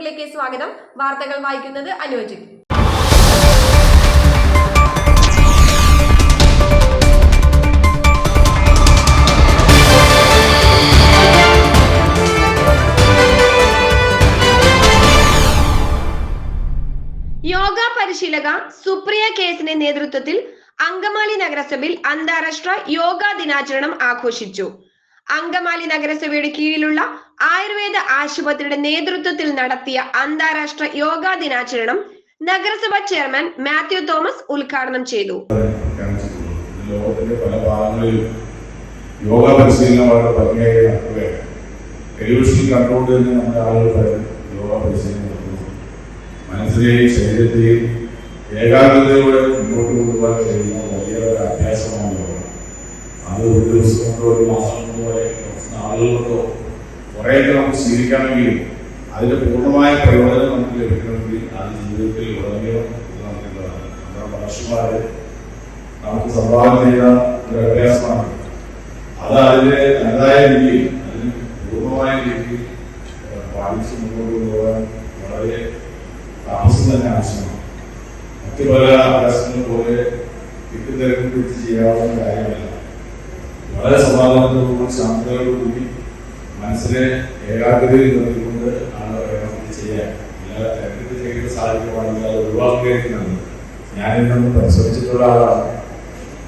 റിപ്പോർട്ടിലേക്ക് സ്വാഗതം. വാർത്തകൾ വായിക്കുന്നത് അനുജിത്ത്. യോഗ പരിശീലക സുപ്രിയ കേസിന്റെ നേതൃത്വത്തിൽ അങ്കമാലി നഗരസഭയിൽ അന്താരാഷ്ട്ര യോഗാ ദിനാചരണം ആഘോഷിച്ചു. അങ്കമാലി നഗരസഭയുടെ കീഴിലുള്ള ആയുർവേദ ആശുപത്രിയുടെ നേതൃത്വത്തിൽ നടത്തിയ അന്താരാഷ്ട്ര യോഗാ ദിനാചരണം നഗരസഭ ചെയർമാൻ മാത്യു തോമസ് ഉദ്ഘാടനം ചെയ്തു. ലോകത്തിന്റെ പല ഭാഗങ്ങളിലും യോഗ പരിശീലനം വളരെ ഭംഗിയായി നടക്കുകയാണ്. ടെലിവിഷൻ കണ്ടുകൊണ്ട് നമ്മുടെ ആളുകൾ യോഗ പരിശീലനം നടത്തുന്നു. മനസ്സിലെയും ശരീരത്തെയും ഏകാഗ്രതയോടെ മുന്നോട്ട് കൊണ്ടുപോകാൻ കഴിയുന്ന വലിയ ഒരു അഭ്യാസമാണ് യോഗ. അത് ഒരു ദിവസം കൊണ്ടോ ഒരു മാസം കൊണ്ടോ കുറച്ച് നാളുകൾ കൊണ്ടോ കുറേയൊക്കെ നമുക്ക് ശീലിക്കണമെങ്കിലും അതിന്റെ പൂർണ്ണമായ പ്രയോജനം നമുക്ക് ലഭിക്കണമെങ്കിൽ അത് ജീവിതത്തിൽ ഉടനീളം നടക്കേണ്ടതാണ്. നമ്മുടെ മഹർഷിമാര് നമുക്ക് സംഭാവന ചെയ്ത ഒരു അഭ്യാസമാണ്. അത് അതിന്റെ തനതായ രീതിയിൽ അതിന് പൂർണ്ണമായ രീതിയിൽ പാലിച്ച് മുന്നോട്ട് കൊണ്ടുപോകാൻ വളരെ താമസം തന്നെ ആവശ്യമാണ്. മറ്റു പല അഭ്യാസങ്ങളും പോലെ തിരക്കും പിടിച്ച് ചെയ്യാവുന്ന കാര്യമല്ല. വളരെ സമാധാനത്തോടുകൂടി ശാന്തതയോടുകൂടി മനസ്സിനെ ഏകാഗ്രതയിൽ നിർത്തിക്കൊണ്ട് ആണ് ഇത് ചെയ്യാൻ. എല്ലാ തിരക്കിട്ട് ചെയ്യുന്ന സാഹചര്യമാണെങ്കിൽ അത് ഒഴിവാക്കുകയാണ്. ഞാനിന്നൊന്ന് പരിശ്രമിച്ചിട്ടുള്ള ആളാണ്.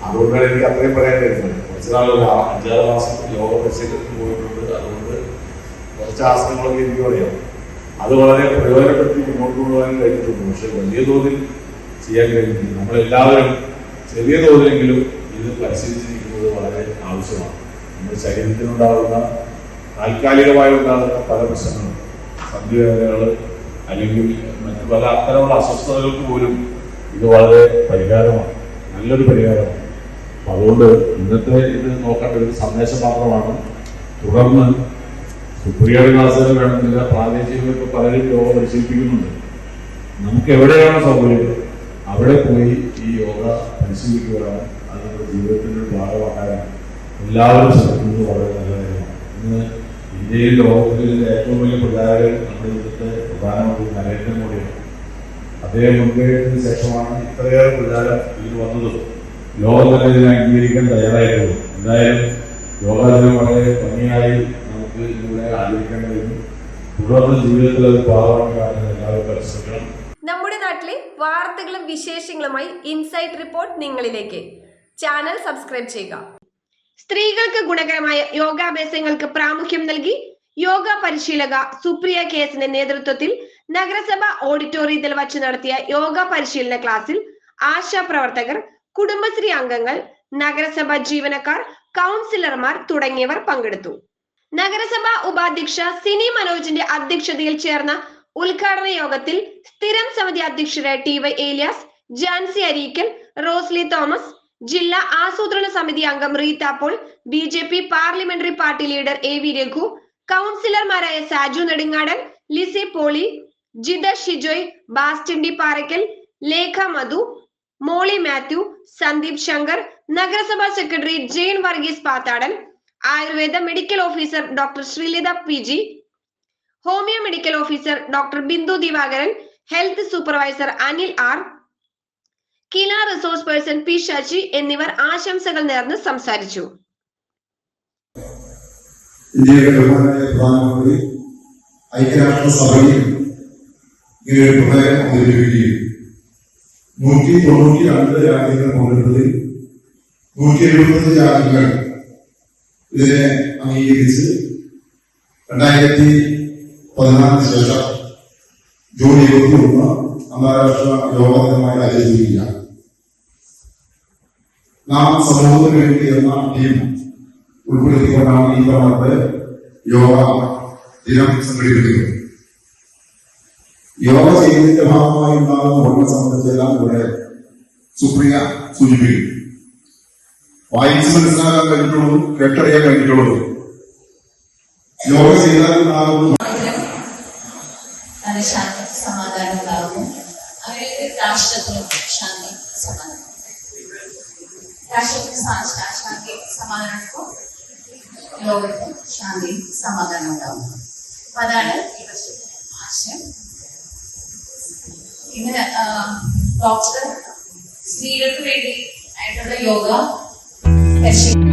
അതുകൊണ്ടാണ് എനിക്ക് അത്രയും പറയാൻ കഴിയുന്നത്. കുറച്ച് നാളുകൾ 5-6 മാസം യോഗ പരിശീലനത്തിന് പോയിട്ടുണ്ട്. അതുകൊണ്ട് കുറച്ച് ആസനങ്ങളൊക്കെ എനിക്ക് പറയാം. അത് വളരെ പ്രയോജനപ്പെടുത്തി മുന്നോട്ട് കൊണ്ടുപോകാൻ കഴിഞ്ഞിട്ടുണ്ട്. പക്ഷെ വലിയ തോതിൽ ചെയ്യാൻ കഴിഞ്ഞിട്ടില്ല. നമ്മളെല്ലാവരും ചെറിയ തോതിലെങ്കിലും ഇത് പരിശീലിച്ചിരിക്കുന്നത് വളരെ ആവശ്യമാണ്. നമ്മുടെ ശരീരത്തിനുണ്ടാകുന്ന താൽക്കാലികമായി ഉണ്ടാകുന്ന പല പ്രശ്നങ്ങളും, സന്ധിവേദനകൾ അല്ലെങ്കിൽ മറ്റു പല അത്തരമുള്ള അസ്വസ്ഥതകൾക്ക് പോലും ഇത് വളരെ പരിഹാരമാണ്, നല്ലൊരു പരിഹാരമാണ്. അതുകൊണ്ട് ഇന്നത്തെ ഇത് നോക്കേണ്ട ഒരു സന്ദേശം മാത്രമാണ്. തുടർന്ന് സുപ്രിയയുടെ ക്ലാസ്സുകൾ വേണമെന്നില്ല, പ്രാദേശികർക്ക് പലരും യോഗ പരിശീലിപ്പിക്കുന്നുണ്ട്. നമുക്ക് എവിടെയാണ് സൗകര്യം അവിടെ പോയി ഈ യോഗ പരിശീലിക്കുവാനും അത് നമ്മുടെ ജീവിതത്തിൻ്റെ ഒരു ഭാഗമാക്കാനും എല്ലാവരും ശ്രമിക്കുന്നത് വളരെ നല്ല കാര്യമാണ്. ഇന്ന് ഇന്ത്യയിൽ ലോകത്തിലെ ഏറ്റവും വലിയ പ്രചാരകൻ നമ്മുടെ ഇന്നത്തെ പ്രധാനമന്ത്രി നരേന്ദ്രമോദിയാണ്. അദ്ദേഹം മുൻകൈയെടുത്തതിന് ശേഷമാണ് ഇത്രയേറെ പ്രചാരം ഇതിന് വന്നതും ലോകം തന്നെ ഇതിനെ അംഗീകരിക്കാൻ തയ്യാറായിട്ടുള്ളത്. എന്തായാലും യോഗാദിനം വളരെ ഭംഗിയായി നമുക്ക് ഇതിലൂടെ ആചരിക്കാൻ കഴിയും. തുടർന്ന് ജീവിതത്തിൽ അത് ഭാഗമാക്കാൻ എല്ലാവരും പരിശ്രമിക്കണം. നമ്മുടെ നാട്ടിലെ വാർത്തകളും വിശേഷങ്ങളുമായി ഇൻസൈറ്റ് റിപ്പോർട്ട് നിങ്ങളിലേക്ക്. ചാനൽ സബ്സ്ക്രൈബ് ചെയ്യുക. സ്ത്രീകൾക്ക് ഗുണകരമായ യോഗാഭ്യാസങ്ങൾക്ക് പ്രാമുഖ്യം നൽകി യോഗ പരിശീലക സുപ്രിയ കേസിന്റെ നേതൃത്വത്തിൽ നഗരസഭ ഓഡിറ്റോറിയത്തിൽ വച്ച് നടത്തിയ യോഗ പരിശീലന ക്ലാസ്സിൽ ആശാപ്രവർത്തകർ, കുടുംബശ്രീ അംഗങ്ങൾ, നഗരസഭ ജീവനക്കാർ, കൗൺസിലർമാർ തുടങ്ങിയവർ പങ്കെടുത്തു. നഗരസഭ ഉപാധ്യക്ഷ സിനി മനോജിന്റെ അധ്യക്ഷതയിൽ ചേർന്ന ഉദ്ഘാടന യോഗത്തിൽ സ്ഥിരം സമിതി അധ്യക്ഷരായ ടി.വൈ. ഏലിയാസ്, ജാൻസി അരീക്കൽ, റോസ്ലി തോമസ്, ജില്ലാ ആസൂത്രണ സമിതി അംഗം Reetha Paul, BJP. Parliamentary party leader AV. Raghu, കൗൺസിലർമാരായ സാജു നെടുങ്ങാടൻ, ലിസി പോളി, ജിത ഷിജോയ്, ബാസ്റ്റിൻ ഡി പാറയ്ക്കൽ, ലേഖ മധു, മോളി മാത്യു, സന്ദീപ് ശങ്കർ, നഗരസഭാ secretary Jain Varghese Pathadan, Ayurveda medical officer doctor Sreelatha PG, homeo medical officer doctor Bindu Divakaran, health supervisor Anil R, KILA resource person P Sasi എന്നിവർ ആശംസകൾ നേർന്ന് സംസാരിച്ചു. ഇന്ത്യയുടെ പ്രധാനമന്ത്രി ഐക്യരാഷ്ട്രസഭയിൽ ഇങ്ങനെ ഒരു പ്രമേയം അവതരിപ്പിക്കുകയും 192 രാജ്യങ്ങൾ പങ്കെടുത്തതിൽ 175 രാജ്യങ്ങൾ ഇതിനെ അംഗീകരിച്ച് 2014 ശേഷം ജൂൺ 21 അന്താരാഷ്ട്ര യോഗ ദിനമായി ആചരിക്കുകയാണ്. നാം സമൂഹത്തിന് വേണ്ടി എന്ന ടീം ഉൾപ്പെടുത്തിക്കൊണ്ടാണ് ഈ തവണത്തെ യോഗ ദിനം സംഘടിപ്പിക്കുന്നത്. യോഗ ചെയ്യുന്നതിന്റെ ഭാഗമായി ഉണ്ടാകുന്ന പഠന സംബന്ധിച്ചെല്ലാം ഇവിടെ സുപ്രിയ സൂചിപ്പിക്കും. വായിച്ച് മനസ്സിലാക്കാൻ കഴിഞ്ഞിട്ടുള്ളൂ, കേട്ടറിയാൻ കഴിഞ്ഞിട്ടുള്ളൂ. യോഗ ചെയ്താൽ ഉണ്ടാകുന്നു ശാന്തി സമാധാനം ഉണ്ടാകുന്നു. അവരുടെ രാഷ്ട്രത്തിനും ശാന്തി സമാധാനം, രാഷ്ട്രത്തിന് ശാന്തി സമാധാനത്തിനും ലോകത്തിനും ശാന്തി സമാധാനം ഉണ്ടാകുന്നു. അതാണ് ഈ വർഷത്തെ ആശയം. പിന്നെ ഡോക്ടർ സ്ത്രീകൾക്ക് വേണ്ടി ആയിട്ടുള്ള യോഗ പരിശീലനം.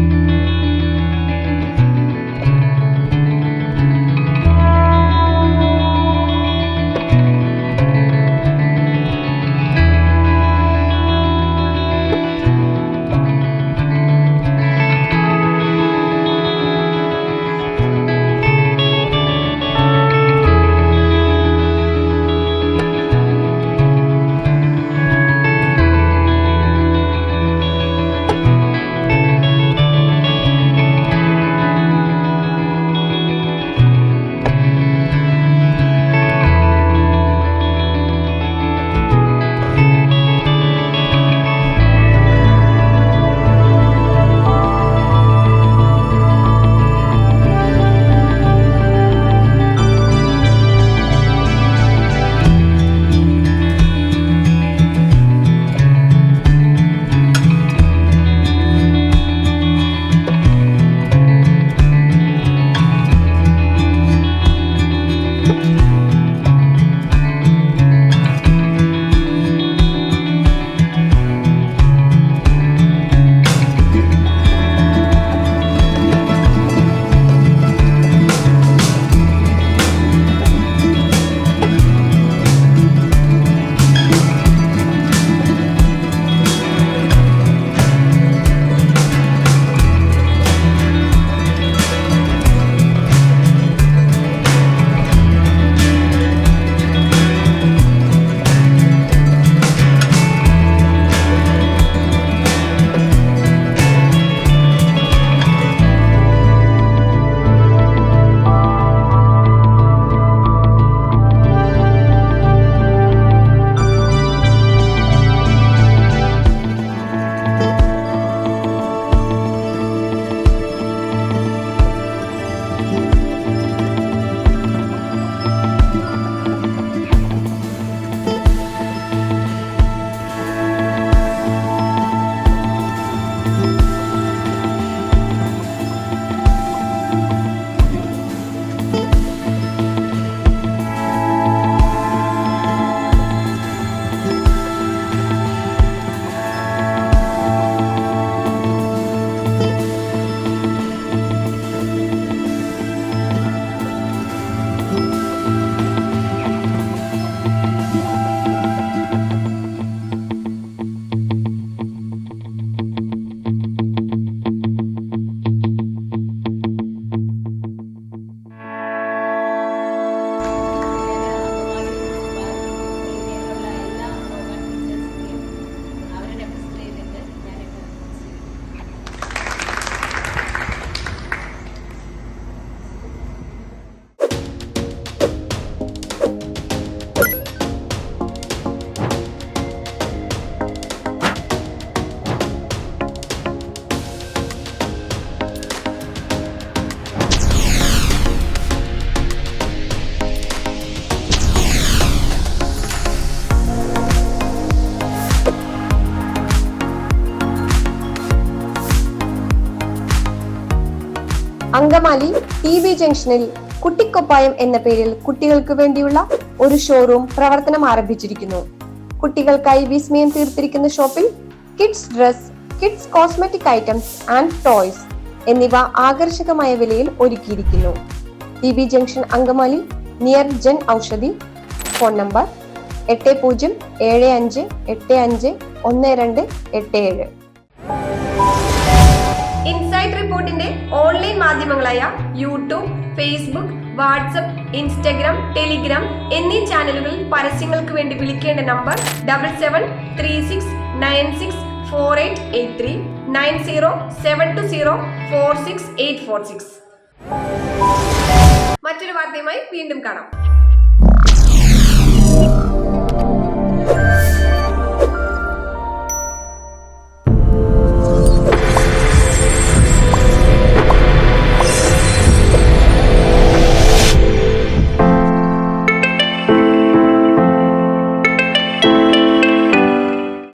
അങ്കമാലി TB ജംഗ്ഷനിൽ കുട്ടിക്കൊപ്പായം എന്ന പേരിൽ കുട്ടികൾക്ക് വേണ്ടിയുള്ള ഒരു ഷോറൂം പ്രവർത്തനം ആരംഭിച്ചിരിക്കുന്നു. കുട്ടികൾക്കായി വിസ്മയം തീർത്തിരിക്കുന്ന ഷോപ്പിൽ kids dress, kids cosmetic items and toys എന്നിവ ആകർഷകമായ വിലയിൽ ഒരുക്കിയിരിക്കുന്നു. TB junction Angamaly, near Jan Aushadhi. Phone number 8075851287. Insight റിപ്പോർട്ടിന്റെ ഓൺലൈൻ മാധ്യമങ്ങളായ YouTube, Facebook, WhatsApp, Instagram, Telegram എന്നീ ചാനലുകളിൽ പരസ്യങ്ങൾക്ക് വേണ്ടി വിളിക്കേണ്ട നമ്പർ 7736964883 9072046846. മറ്റൊരു വാർത്തയുമായി വീണ്ടും കാണാം.